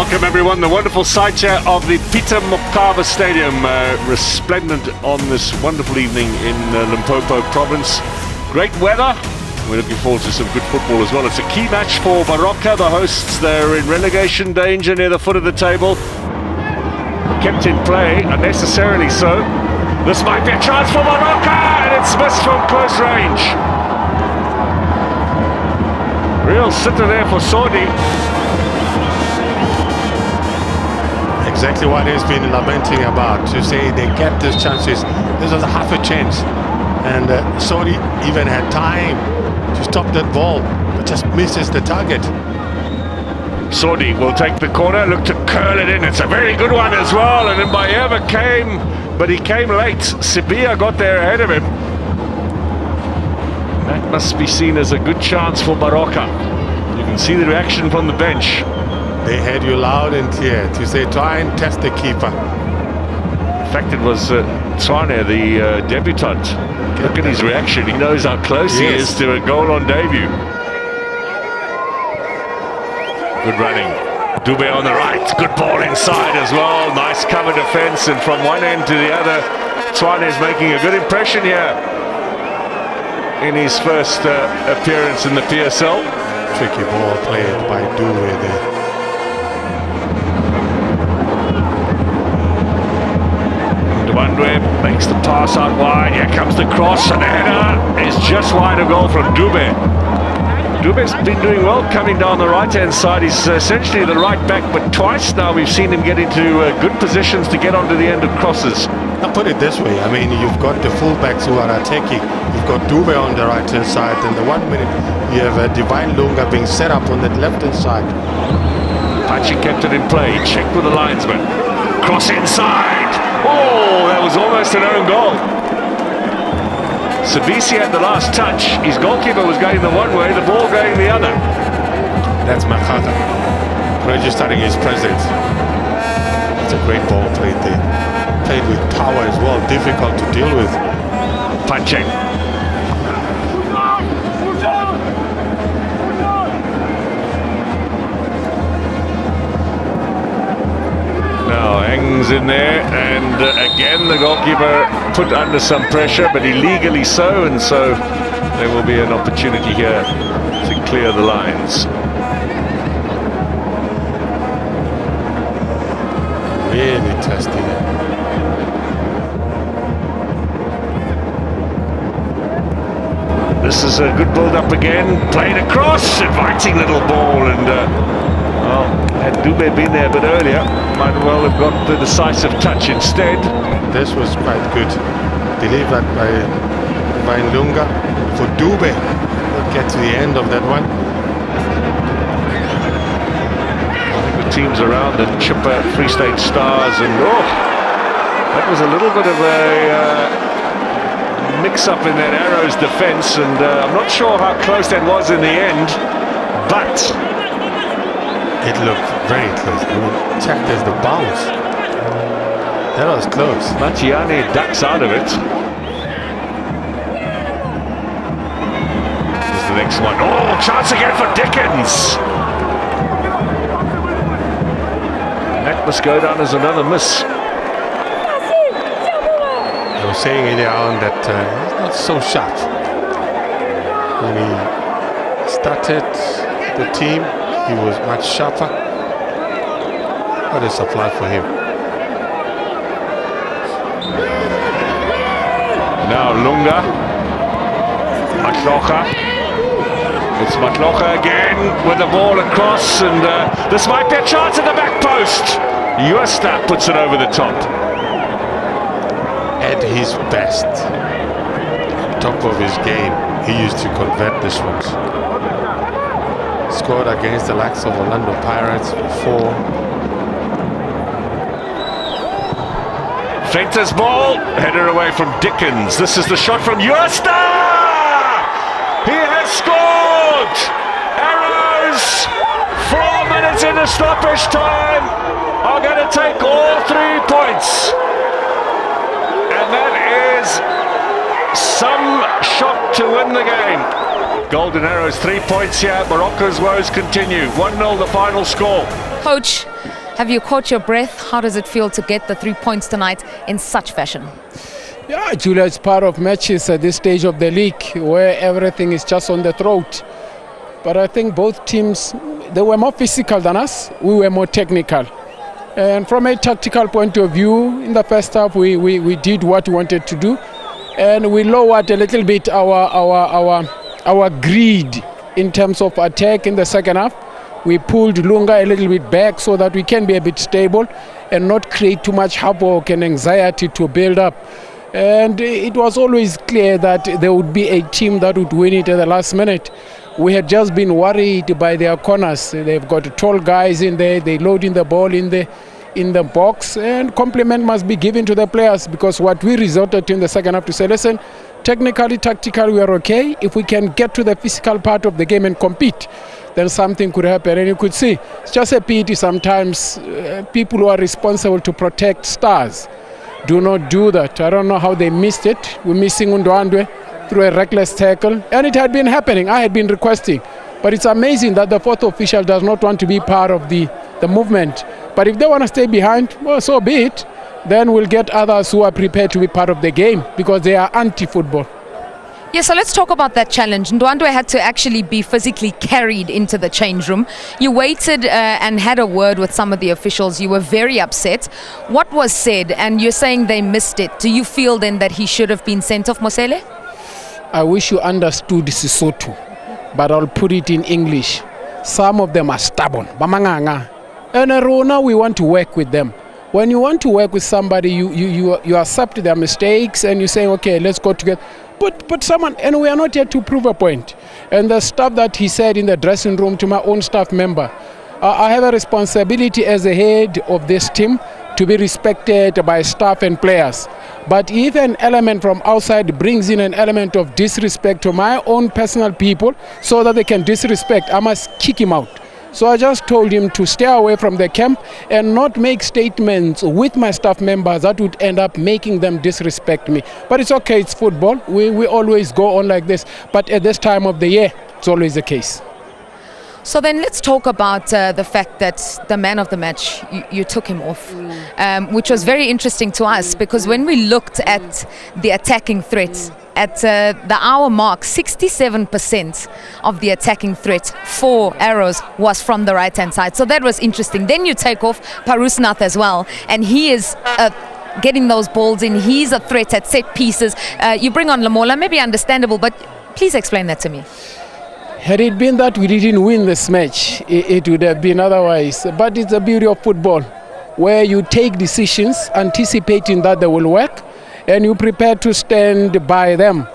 Welcome everyone, the wonderful sight here of the Peter Mokaba Stadium, resplendent on this wonderful evening in Limpopo province. Great weather, we're looking forward to some good football as well. It's a key match for Baroka, the hosts. They're in relegation danger near the foot of the table. Kept in play, unnecessarily so. This might be a chance for Baroka, and it's missed from close range. Real sitter there for Saudi. Exactly what he's been lamenting about, to say they kept these chances. This was a half a chance, and Saudi even had time to stop that ball, but just misses the target. Saudi will take the corner, look to curl it in. It's a very good one as well, and then Bayeva came, but he came late. Sibia got there ahead of him. That must be seen as a good chance for Baroka. You can see the reaction from the bench. They had you loud and clear to say, try and test the keeper. In fact, it was Tswane, the debutant. Look at his reaction. He knows how close he is to a goal on debut. Good running. Dube on the right. Good ball inside as well. Nice cover defense. And from one end to the other, Tswane is making a good impression here in his first appearance in the PSL. Tricky ball played by Dube there. Makes the pass out wide. Here comes the cross, and the header is just wide of goal from Dube. Dube's been doing well coming down the right-hand side. He's essentially the right back, but twice now we've seen him get into good positions to get onto the end of crosses. I'll put it this way. I mean, you've got the fullbacks who are attacking. You've got Dube on the right-hand side, and the 1 minute you have Divine Lunga being set up on that left-hand side. Pachi kept it in play. He checked with the linesman. Cross inside. Oh, that was almost an own goal. Sabisi had the last touch. His goalkeeper was going the one way, the ball going the other. That's Makata registering his presence. It's a great ball played there. Played with power as well, difficult to deal with. Punching. Now hangs in there, and again the goalkeeper put under some pressure, but illegally so, and so there will be an opportunity here to clear the lines. Really testing it. This is a good build-up again, played across, inviting little ball, and well, had Dube been there a bit earlier, might well have got the decisive touch instead. This was quite good. Delivered by Divine Lunga for Dube. We'll get to the end of that one. The teams around the Chipper, Free State Stars, and that was a little bit of a mix-up in that Arrows defence, and I'm not sure how close that was in the end, but it looked very close. I mean, check, there's the bounce. That was close. Matiane ducks out of it. Here's the next one. Oh, chance again for Dickens. That must go down as another miss. I was saying earlier on that he's not so sharp. When he started the team, he was much sharper. What a supply for him. Now Lunga. Matlocha. It's Matlocha again with the ball across, and this might be a chance at the back post. Jooste puts it over the top. At his best, top of his game, he used to convert this ones. Scored against the likes of Orlando Pirates before. Fenter's ball, header away from Dickens. This is the shot from Jooste! He has scored! Arrows, 4 minutes into stoppage time, are going to take all 3 points. And that is some shot to win the game. Golden Arrows 3 points here. Baroka's woes continue. 1-0 the final score. Coach, Have you caught your breath? How does it feel to get the 3 points tonight in such fashion? Yeah, Julia, it's part of matches at this stage of the league where everything is just on the throat. But I think both teams, they were more physical than us. We were more technical. And from a tactical point of view, in the first half, we did what we wanted to do. And we lowered a little bit our greed in terms of attack in the second half. We pulled Lunga a little bit back so that we can be a bit stable and not create too much havoc and anxiety to build up. And it was always clear that there would be a team that would win it at the last minute. We had just been worried by their corners. They've got tall guys in there, they loading the ball in the box, and compliment must be given to the players, because what we resorted to in the second half to say, listen, technically, tactically, we are okay. If we can get to the physical part of the game and compete, then something could happen. And you could see, it's just a pity sometimes people who are responsible to protect stars do not do that. I don't know how they missed it. We're missing Undwandwe through a reckless tackle, and it had been happening. I had been requesting, but it's amazing that the fourth official does not want to be part of the movement. But if they want to stay behind, well, so be it. Then we'll get others who are prepared to be part of the game, because they are anti-football. Yeah, so let's talk about that challenge. Ndwandwe had to actually be physically carried into the change room. You waited and had a word with some of the officials. You were very upset. What was said? And you're saying they missed it. Do you feel then that he should have been sent off, Mosele? I wish you understood Sesotho, but I'll put it in English. Some of them are stubborn. Bamanganga. And Rona, we want to work with them. When you want to work with somebody, you accept their mistakes and you say, okay, let's go together. But someone, and we are not here to prove a point. And the stuff that he said in the dressing room to my own staff member, I have a responsibility as a head of this team to be respected by staff and players. But if an element from outside brings in an element of disrespect to my own personal people so that they can disrespect, I must kick him out. So I just told him to stay away from the camp and not make statements with my staff members that would end up making them disrespect me. But it's okay, it's football. We always go on like this. But at this time of the year, it's always the case. So then let's talk about the fact that the man of the match, you took him off, which was very interesting to us, because when we looked at the attacking threats, at the hour mark, 67% of the attacking threat for Arrows was from the right-hand side. So that was interesting. Then you take off Parusnath as well, and he is getting those balls in. He's a threat at set pieces. You bring on Lamola, maybe understandable, but please explain that to me. Had it been that we didn't win this match, it would have been otherwise. But it's the beauty of football, where you take decisions anticipating that they will work, and you prepare to stand by them.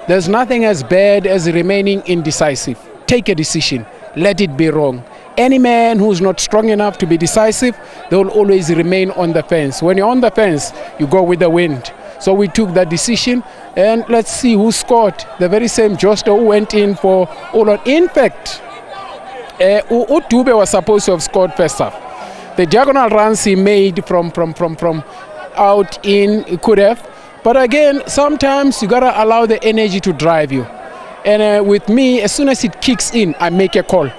There's nothing as bad as remaining indecisive. Take a decision, let it be wrong. Any man who's not strong enough to be decisive, they will always remain on the fence. When you're on the fence, you go with the wind. So we took that decision, and let's see who scored. The very same Jooste who went in for Olon. In fact, Dube was supposed to have scored first half. The diagonal runs he made from out in, he could have. But again, sometimes you gotta allow the energy to drive you. And with me, as soon as it kicks in, I make a call,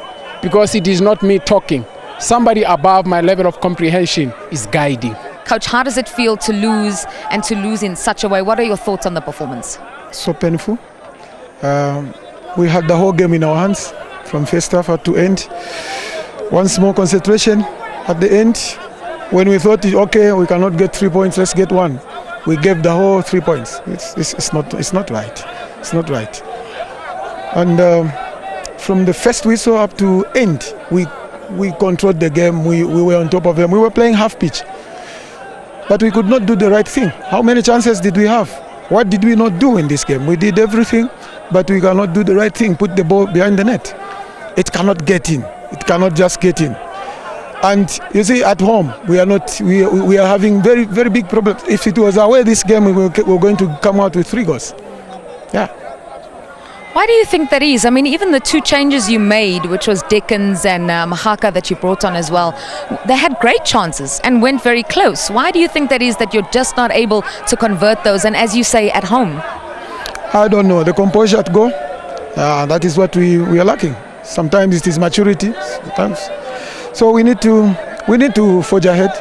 because it is not me talking. Somebody above my level of comprehension is guiding. Coach, how does it feel to lose, and to lose in such a way? What are your thoughts on the performance? So painful. We had the whole game in our hands from first half to end. One small concentration at the end. When we thought, okay, we cannot get 3 points, let's get one. We gave the whole 3 points. It's not right. It's not right. And from the first whistle up to end, we controlled the game. We were on top of them. We were playing half pitch, but we could not do the right thing. How many chances did we have? What did we not do in this game? We did everything, but we cannot do the right thing. Put the ball behind the net. It cannot get in. It cannot just get in. And you see, at home, we are having very, very big problems. If it was away this game, we were going to come out with 3 goals. Yeah. Why do you think that is? I mean, even the 2 changes you made, which was Dickens and Mahaka that you brought on as well, they had great chances and went very close. Why do you think that is, that you're just not able to convert those, and as you say, at home? I don't know. The composure at goal, that is what we are lacking. Sometimes it is maturity. Sometimes. So we need to we need to forge ahead.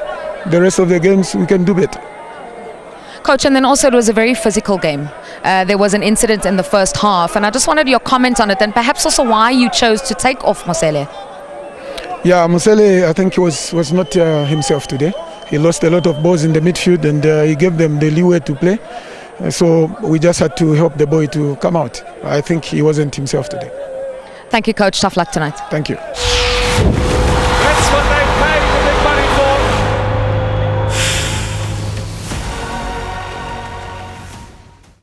The rest of the games we can do better. Coach, and then also it was a very physical game. There was an incident in the first half, and I just wanted your comment on it, and perhaps also why you chose to take off Mosele. Yeah, Mosele, I think he was not himself today. He lost a lot of balls in the midfield, and he gave them the leeway to play. So we just had to help the boy to come out. I think he wasn't himself today. Thank you, Coach. Tough luck tonight. Thank you.